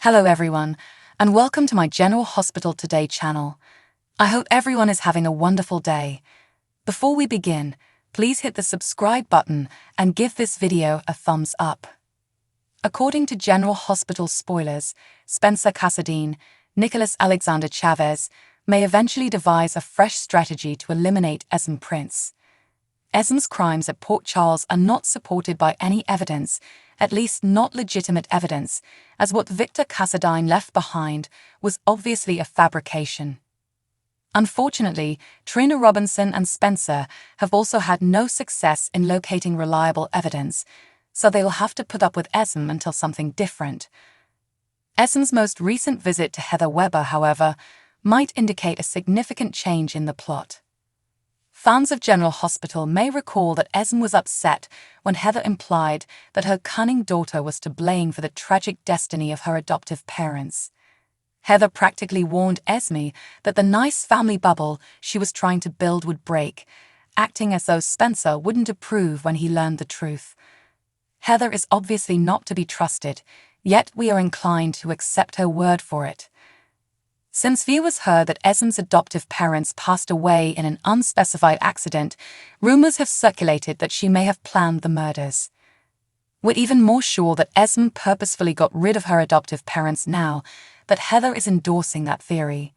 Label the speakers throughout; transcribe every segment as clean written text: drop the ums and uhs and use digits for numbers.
Speaker 1: Hello everyone, and welcome to my General Hospital Today channel. I hope everyone is having a wonderful day. Before we begin, please hit the subscribe button and give this video a thumbs up. According to General Hospital spoilers, Spencer Cassadine, Nicholas Alexander Chavez, may eventually devise a fresh strategy to eliminate ESME Prince. ESME'S crimes at Port Charles are not supported by any evidence, at least not legitimate evidence, as what Victor Cassadine left behind was obviously a fabrication. Unfortunately, Trina Robinson and Spencer have also had no success in locating reliable evidence, so they will have to put up with ESME until something different. ESME'S most recent visit to Heather Weber, however, might indicate a significant change in the plot. Fans of General Hospital may recall that ESME was upset when Heather implied that her cunning daughter was to blame for the tragic destiny of her adoptive parents. Heather practically warned ESME that the nice family bubble she was trying to build would break, acting as though Spencer wouldn't approve when he learned the truth. Heather is obviously not to be trusted, yet we are inclined to accept her word for it. Since viewers heard that ESME'S adoptive parents passed away in an unspecified accident, rumors have circulated that she may have planned the murders. We're even more sure that ESME purposefully got rid of her adoptive parents now, but Heather is endorsing that theory.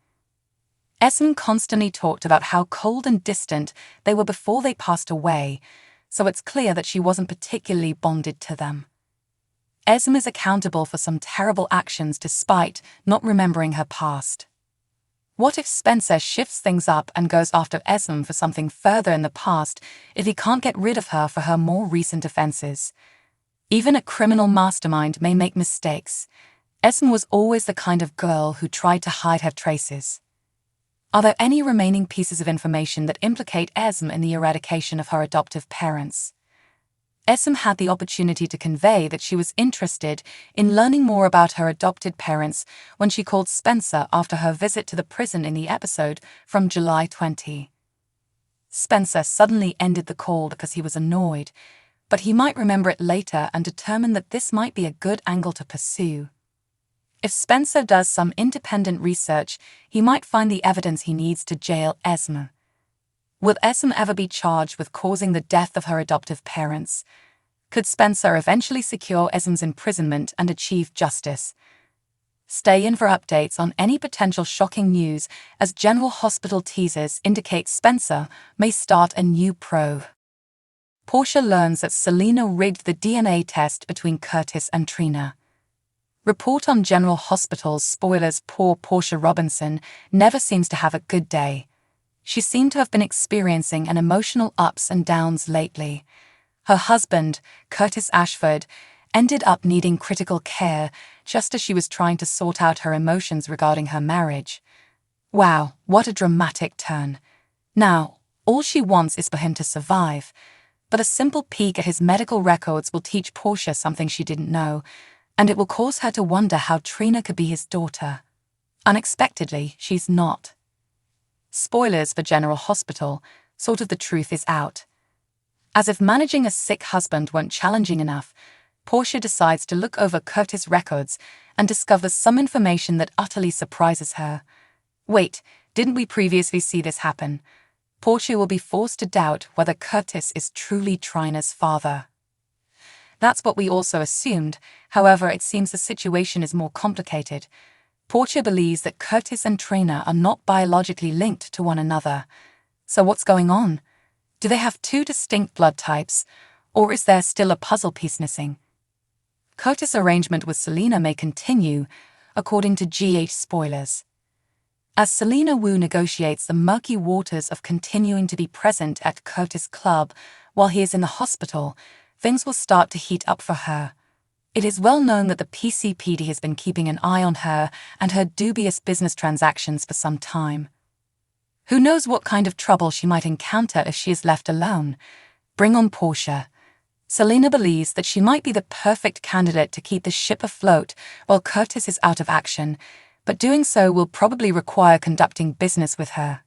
Speaker 1: ESME constantly talked about how cold and distant they were before they passed away, so it's clear that she wasn't particularly bonded to them. ESME is accountable for some terrible actions despite not remembering her past. What if Spencer shifts things up and goes after ESME for something further in the past if he can't get rid of her for her more recent offenses? Even a criminal mastermind may make mistakes. ESME was always the kind of girl who tried to hide her traces. Are there any remaining pieces of information that implicate ESME in the eradication of her adoptive parents? ESME had the opportunity to convey that she was interested in learning more about her adopted parents when she called Spencer after her visit to the prison in the episode from July 20. Spencer suddenly ended the call because he was annoyed, but he might remember it later and determine that this might be a good angle to pursue. If Spencer does some independent research, he might find the evidence he needs to jail ESME. Will ESME ever be charged with causing the death of her adoptive parents? Could Spencer eventually secure ESME'S imprisonment and achieve justice? Stay in for updates on any potential shocking news as General Hospital teasers indicate Spencer may start a new probe. Portia learns that Selena rigged the DNA test between Curtis and Trina. Report on General Hospital's spoilers. Poor Portia Robinson never seems to have a good day. She seemed to have been experiencing an emotional ups and downs lately. Her husband, Curtis Ashford, ended up needing critical care just as she was trying to sort out her emotions regarding her marriage. Wow, what a dramatic turn. Now, all she wants is for him to survive, but a simple peek at his medical records will teach Portia something she didn't know, and it will cause her to wonder how Trina could be his daughter. Unexpectedly, she's not. Spoilers for General Hospital, sort of the truth is out. As if managing a sick husband weren't challenging enough, Portia decides to look over Curtis' records and discovers some information that utterly surprises her. Wait, didn't we previously see this happen? Portia will be forced to doubt whether Curtis is truly Trina's father. That's what we also assumed, however it seems the situation is more complicated. Portia believes that Curtis and Trina are not biologically linked to one another. So what's going on? Do they have two distinct blood types, or is there still a puzzle piece missing? Curtis' arrangement with Selena may continue, according to GH spoilers. As Selena Wu negotiates the murky waters of continuing to be present at Curtis' club while he is in the hospital, things will start to heat up for her. It is well known that the PCPD has been keeping an eye on her and her dubious business transactions for some time. Who knows what kind of trouble she might encounter if she is left alone? Bring on Portia. Selena believes that she might be the perfect candidate to keep the ship afloat while Curtis is out of action, but doing so will probably require conducting business with her.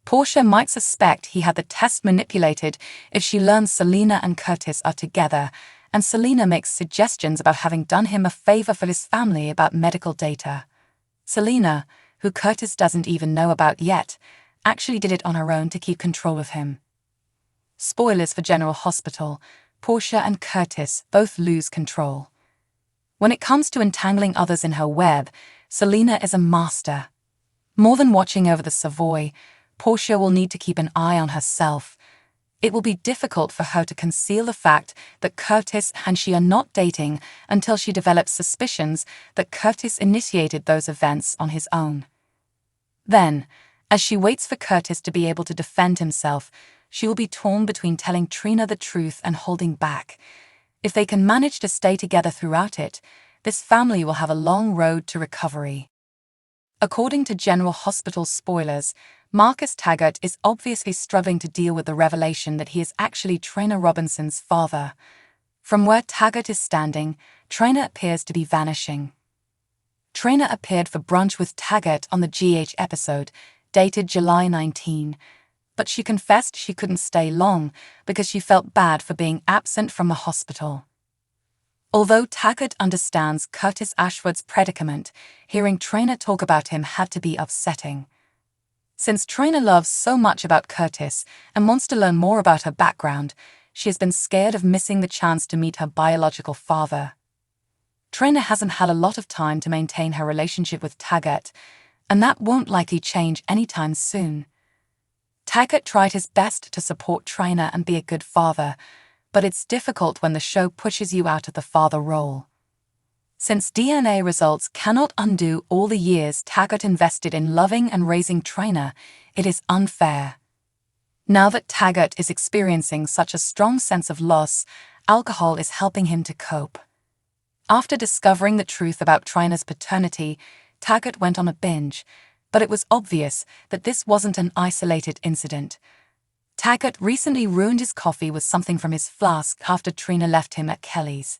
Speaker 1: Portia might suspect he had the test manipulated if she learns Selena and Curtis are together, and Selena makes suggestions about having done him a favor for his family about medical data. Selena, who Curtis doesn't even know about yet, actually did it on her own to keep control of him. Spoilers for General Hospital: Portia and Curtis both lose control. When it comes to entangling others in her web, Selena is a master. More than watching over the Savoy, Portia will need to keep an eye on herself. It will be difficult for her to conceal the fact that Curtis and she are not dating until she develops suspicions that Curtis initiated those events on his own. Then, as she waits for Curtis to be able to defend himself, she will be torn between telling Trina the truth and holding back. If they can manage to stay together throughout it, this family will have a long road to recovery. According to General Hospital spoilers, Marcus Taggart is obviously struggling to deal with the revelation that he is actually Trina Robinson's father. From where Taggart is standing, Trina appears to be vanishing. Trina appeared for brunch with Taggart on the GH episode, dated July 19, but she confessed she couldn't stay long because she felt bad for being absent from the hospital. Although Taggart understands Curtis Ashford's predicament, hearing Trina talk about him had to be upsetting. Since Trina loves so much about Curtis and wants to learn more about her background, she has been scared of missing the chance to meet her biological father. Trina hasn't had a lot of time to maintain her relationship with Taggart, and that won't likely change anytime soon. Taggart tried his best to support Trina and be a good father, but it's difficult when the show pushes you out of the father role. Since DNA results cannot undo all the years Taggart invested in loving and raising Trina, it is unfair. Now that Taggart is experiencing such a strong sense of loss, alcohol is helping him to cope. After discovering the truth about Trina's paternity, Taggart went on a binge, but it was obvious that this wasn't an isolated incident. Taggart recently ruined his coffee with something from his flask after Trina left him at Kelly's.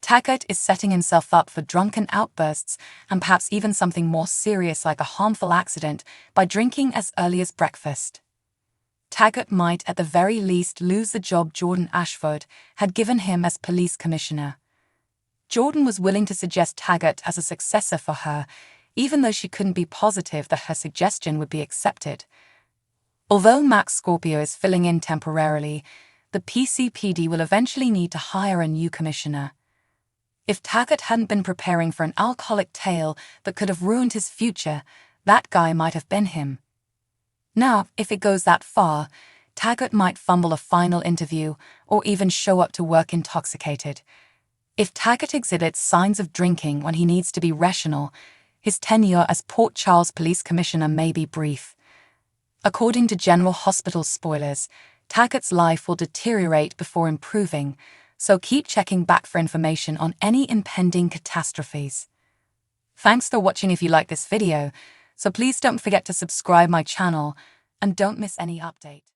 Speaker 1: Taggart is setting himself up for drunken outbursts and perhaps even something more serious like a harmful accident by drinking as early as breakfast. Taggart might at the very least lose the job Jordan Ashford had given him as police commissioner. Jordan was willing to suggest Taggart as a successor for her, even though she couldn't be positive that her suggestion would be accepted. Although Max Scorpio is filling in temporarily, the PCPD will eventually need to hire a new commissioner. If Taggart hadn't been preparing for an alcoholic tale that could have ruined his future, that guy might have been him. Now, if it goes that far, Taggart might fumble a final interview or even show up to work intoxicated. If Taggart exhibits signs of drinking when he needs to be rational, his tenure as Port Charles Police Commissioner may be brief. According to General Hospital spoilers, Taggart's life will deteriorate before improving, so keep checking back for information on any impending catastrophes. Thanks for watching. If you like this video, so please don't forget to subscribe my channel and don't miss any update.